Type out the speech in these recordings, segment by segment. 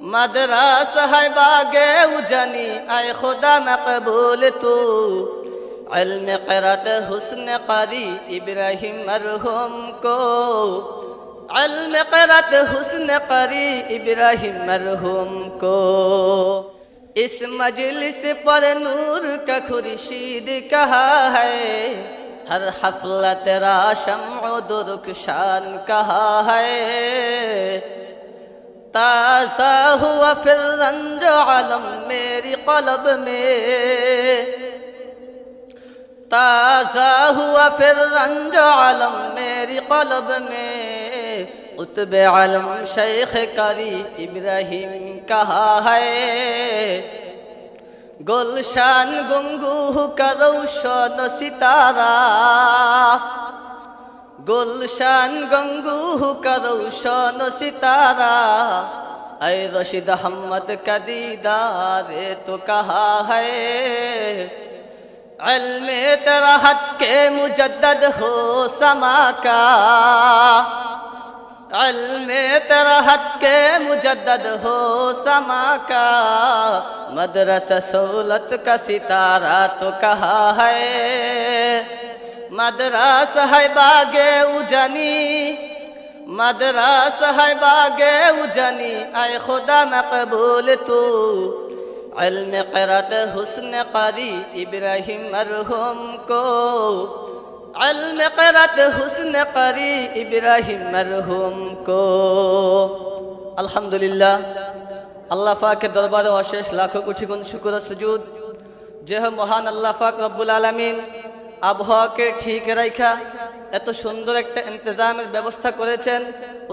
मदरसा है बागे उजनी आए खुदा मकबूल तू इल्म क़िरात हुस्न क़री इब्राहिम मरहूम को इल्म क़िरात हुस्न क़री इब्राहिम मरहूम को इस मजलिस पर नूर का खुर्शीद कहा है हर हफ़्ल तेरा शम्अ दुरुकशान कहा है ताज़ा हुआ फिर रंज आलम मेरी क़ल्ब में ताज़ा हुआ फिर रंज आलम मेरी क़ल्ब में क़ुत्ब आलम शेख क़री इब्राहिम कहा है गुलशान गुंगूह का रोशन सितारा गुलशान गंगूह का रोशन सितारा ऐ रशीद अहमद का दीदार तो कहा है इल्मे तेरा हक के मुजद्दद हो समा का इल्मे तेरा हक के मुजद्दद हो समा का मदरसा सहूलत का सितारा तो कहा है मदरसा है बागे उजनी मदरसा है बागे उजनी आए खुदा मकबूल तू इल्म क़िरात हुस्न क़री इब्राहिम मरहूम को इल्म क़िरात हुस्न क़री इब्राहिम मरहूम को अल्हम्दुलिल्लाह अल्लाह पाक के दरबारे अशेष लाखों कोटि गुण शुक्र और सुजूद जे महान अल्लाह पाक रब्बुल आलमीन আবহাওয়াকে ঠিক রাখা এত সুন্দর একটা ইন্তজামের ব্যবস্থা করেছেন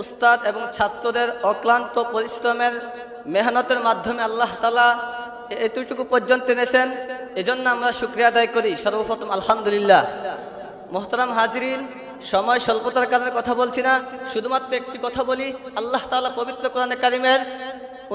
উস্তাদ এবং ছাত্রদের অক্লান্ত পরিশ্রমের মেহনতের মাধ্যমে আল্লাহ তাআলা এতটুকু পর্যন্ত এনেছেন এজন্য আমরা শুকরিয়া আদায় করি সর্বপ্রথম আলহামদুলিল্লাহ মোহতারাম হাজিরিন সময় স্বল্পতার কারণে কথা বলছি না শুধুমাত্র একটি কথা বলি আল্লাহ তাআলা পবিত্র কোরআনে কারিমের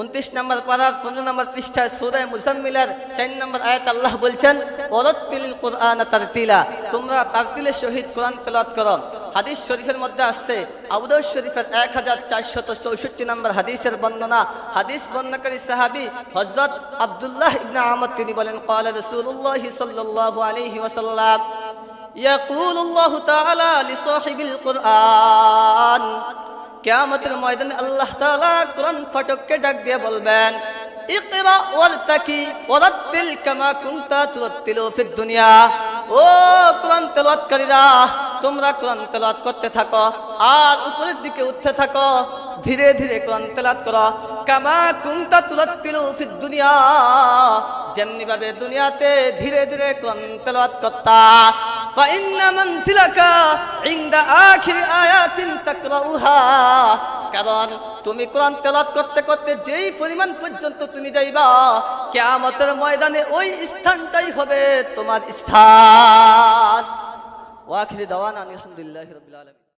29 নম্বর পারা 15 নম্বর পৃষ্ঠায় সূরা মুজাম্মিলের 4 নম্বর আয়াত আল্লাহ বলছেন ওয়ারাত্তিলিল কুরআনা তারতিলা তোমরা তারতিলের সহিত কোরআন তেলাওয়াত করো হাদিস শরীফের মধ্যে আসছে আবু দাউদ শরীফের 1464 নম্বর হাদিসের বর্ণনা হাদিস বর্ণনাকারী সাহাবী হযরত আব্দুল্লাহ ইবনে আমর তিনি বলেন ক্বালা রাসূলুল্লাহ সাল্লাল্লাহু আলাইহি ওয়াসাল্লাম ইয়াকুলুল্লাহু তাআলা লিসাহিবিল কুরআন কিয়ামতের ময়দানে আল্লাহ তাআলা কোরআন ফটককে ডাক দিয়ে বলবেন ইকরা ওয়ারতাকি ওয়ারাত্তিল কামা কুনতা তুরাত্তিলু ফিদ দুনিয়া ও কোরআন তেলাওয়াতকারীরা তোমরা কোরআন তেলাওয়াত করতে থাকো আর উপরের দিকে উঠতে থাকো ধীরে ধীরে কোরআন তেলাওয়াত করো কামা কুনতা তুরাত্তিলু ফিদ দুনিয়া যেমনি ভাবে দুনিয়াতে ধীরে ধীরে কোরআন তেলাওয়াত করতা فإن منزلك عند آخر آيات تقرأها কারণ তুমি কোরআন তেলাওয়াত করতে করতে যেই পরিমাণ পর্যন্ত তুমি যাইবা কিয়ামতের ময়দানে ওই স্থানটাই হবে তোমার স্থান ওয়া আখিরি দাওয়ানা আলহামদুলিল্লাহি রাব্বিল আলামিন।